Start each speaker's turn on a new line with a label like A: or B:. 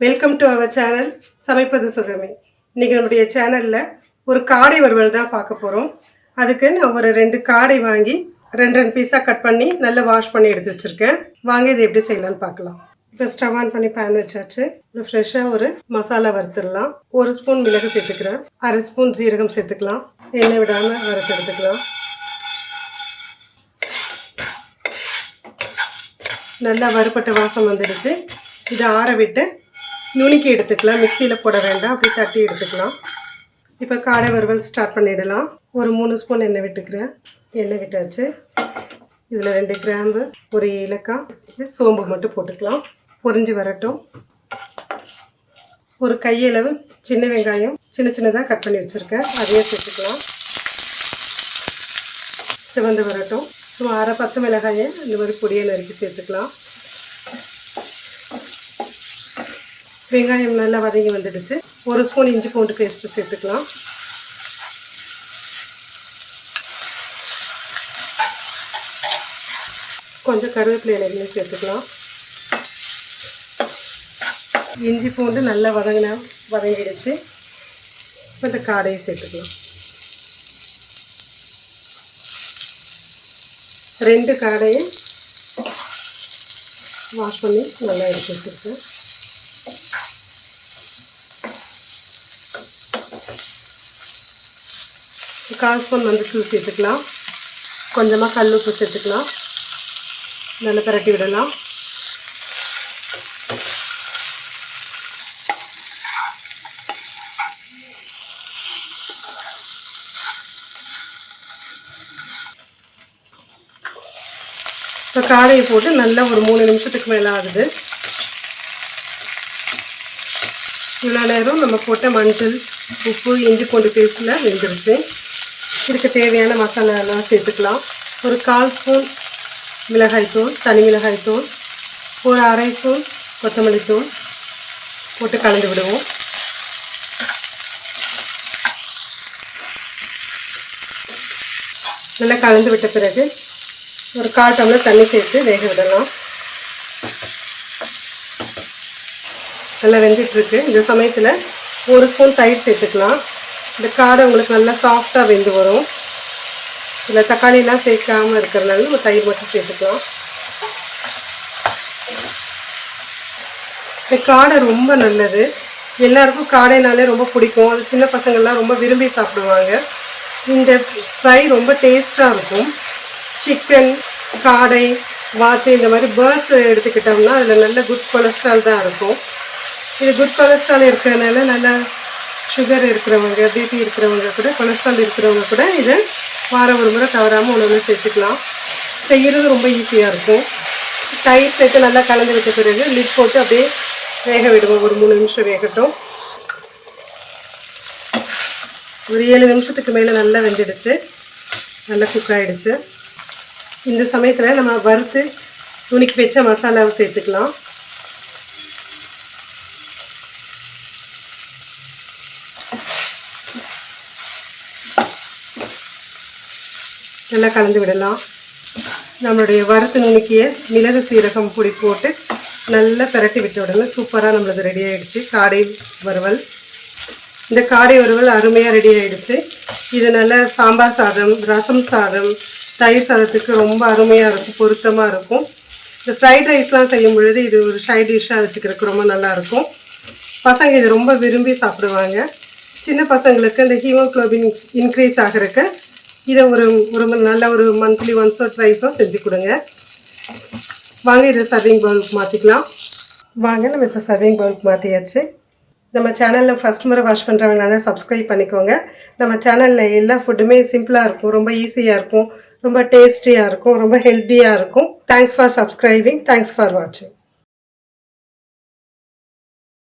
A: Welcome to our channel சமைப்பது சுகமே. இன்றைக்கி நம்முடைய சேனலில் ஒரு காடை வறுவல் தான் பார்க்க போகிறோம். அதுக்கு நான் ஒரு 2 காடை வாங்கி 2 பீஸாக கட் பண்ணி நல்லா வாஷ் பண்ணி எடுத்து வச்சுருக்கேன். வாங்க இது எப்படி செய்யலான்னு பார்க்கலாம். இப்போ ஸ்டவ் ஆன் பண்ணி பேன் வச்சாச்சு. ஃப்ரெஷ்ஷாக ஒரு மசாலா வறுத்துடலாம். 1 ஸ்பூன் மிளகு சேர்த்துக்கிறேன், 1/2 ஸ்பூன் ஜீரகம் சேர்த்துக்கலாம். எண்ணெய் விடாமல் வறுத்து எடுத்துக்கலாம். நல்லா வறுப்பட்ட வாசம் வந்துடுச்சு. இதை ஆற விட்டு நுணுக்கி எடுத்துக்கலாம். மிக்சியில் போட வேண்டாம், அப்படி தட்டி எடுத்துக்கலாம். இப்போ காடை வறுவல் ஸ்டார்ட் பண்ணிடலாம். ஒரு 3 ஸ்பூன் எண்ணெய் விட்டுக்கிறேன். எண்ணெய் விட்டாச்சு. இதில் 2 கிராம்பு, ஒரு ஏலக்காய், சோம்பு மட்டும் போட்டுக்கலாம். பொரிஞ்சு வரட்டும். ஒரு கையளவு சின்ன வெங்காயம் சின்ன சின்னதாக கட் பண்ணி வச்சுருக்கேன், அதையே சேர்த்துக்கலாம். சிவந்து வரட்டும். சும்மா 1/2 பச்சை மிளகாயை இந்த மாதிரி பொடியை நறுக்கி சேர்த்துக்கலாம். வெங்காயம் நல்லா வதங்கி வந்துடுச்சு. 1 ஸ்பூன் இஞ்சி பூண்டு பேஸ்ட்டு சேர்த்துக்கலாம். கொஞ்சம் கருவேப்பிலை இலைகளையும் சேர்த்துக்கலாம். இஞ்சி பூண்டு நல்லா வதங்கிடுச்சு. இப்போ இந்த காடையை சேர்த்துக்கலாம். 2 காடையை வாஷ் பண்ணி நல்லா எடுத்து வச்சுருக்கேன். கால் ஸ்பூன் மஞ்சள் சேர்த்துக்கலாம். கொஞ்சமாக கல் உப்பு சேர்த்துக்கலாம். நல்லா பரட்டி விடலாம். இப்போ காடையை போட்டு நல்லா ஒரு 3 நிமிஷத்துக்கு மேலே ஆகுது. இவ்வளோ நேரம் நம்ம போட்ட மஞ்சள், உப்பு, இஞ்சி பூண்டு பேஸ்ட்டில் வெந்துருச்சு. இதுக்கு தேவையான மசாலாலாம் சேர்த்துக்கலாம். ஒரு 1/4 ஸ்பூன் மிளகாய்த்தூள், தனி மிளகாய்த்தூள், ஒரு 1/2 ஸ்பூன் கொத்தமல்லி தூள் போட்டு கலந்து விடுவோம். நல்லா கலந்து விட்ட பிறகு ஒரு 1/4 டம்ளர் தண்ணி சேர்த்து வேக விடலாம். நல்லா வெந்துட்டுருக்கு. இந்த சமயத்தில் 1 ஸ்பூன் தயிர் சேர்த்துக்கலாம். இந்த காடை உங்களுக்கு நல்லா சாஃப்டாக வெந்து வரும். இதில் தக்காளிலாம் சேர்க்காமல் இருக்கிறதுனால நம்ம தயிர் மட்டும் சேர்த்துக்கலாம். இந்த காடை ரொம்ப நல்லது. எல்லாருக்கும் காடைனாலே ரொம்ப பிடிக்கும். அது சின்ன பசங்கள்லாம் ரொம்ப விரும்பி சாப்பிடுவாங்க. இந்த ஃப்ரை ரொம்ப டேஸ்ட்டாக இருக்கும். சிக்கன், காடை, வாத்து இந்த மாதிரி பேர்ட்ஸ் எடுத்துக்கிட்டோம்னா அதில் நல்ல குட் கொலஸ்ட்ரால் தான் இருக்கும். இது குட் கொலஸ்ட்ரால் இருக்கிறதுனால நல்லா சுகர் இருக்கிறவங்க, பிபி இருக்கிறவங்க கூட, கொலஸ்ட்ரால் இருக்கிறவங்க கூட இதை வாரம் ஒரு முறை தவறாமல் உணவில் சேர்த்துக்கலாம். செய்கிறது ரொம்ப ஈஸியாக இருக்கும். தயிர் சேர்த்து நல்லா கலந்து விட்ட பிறகு லிட் போட்டு அப்படியே வேக விடுவோம். ஒரு 3 நிமிஷம் வேகட்டும். ஒரு 7 நிமிஷத்துக்கு மேலே நல்லா வெந்துடுச்சு. நல்லா குக் ஆகிடுச்சு. இந்த சமயத்தில் நம்ம வறுத்து நுணுக்கி வச்ச மசாலாவை சேர்த்துக்கலாம். நல்லா கலந்து விடலாம். நம்மளுடைய வறுத்து நுணுக்கிய மிளகு சீரகம் பொடி போட்டு நல்லா பிரட்டி விட்ட உடனே சூப்பராக நம்மளுக்கு ரெடி ஆகிடுச்சு காடை வறுவல். இந்த காடை வறுவல் அருமையாக ரெடி ஆகிடுச்சு. இது நல்லா சாம்பார் சாதம், ரசம் சாதம், தயிர் சாதத்துக்கு ரொம்ப அருமையாக இருக்கும், பொருத்தமாக இருக்கும். இந்த ஃப்ரைட் ரைஸ்லாம் செய்யும் பொழுது இது ஒரு சைட் டிஷ்ஷாக வச்சுக்கிறதுக்கு ரொம்ப நல்லாயிருக்கும். பசங்க இது ரொம்ப விரும்பி சாப்பிடுவாங்க. சின்ன பசங்களுக்கு இந்த ஹீமோக்ளோபின் இன்க்ரீஸ் ஆகிறதுக்கு இதை ஒரு நல்ல ஒரு மந்த்லி ஒன்ஸோ ட்வைஸோ செஞ்சு கொடுங்க. வாங்க இதை சர்விங் பவுலுக்கு மாற்றிக்கலாம். வாங்க நம்ம இப்போ சர்விங் பவுலுக்கு மாற்றியாச்சு. நம்ம சேனலில் ஃபஸ்ட் முறை வாஷ் பண்ணுறவங்க தான் சப்ஸ்கிரைப் பண்ணிக்கோங்க. நம்ம சேனலில் எல்லா ஃபுட்டுமே சிம்பிளாக இருக்கும், ரொம்ப ஈஸியாக இருக்கும், ரொம்ப டேஸ்டியாக இருக்கும், ரொம்ப ஹெல்த்தியாக இருக்கும். Thanks for subscribing. Thanks for வாட்சிங்.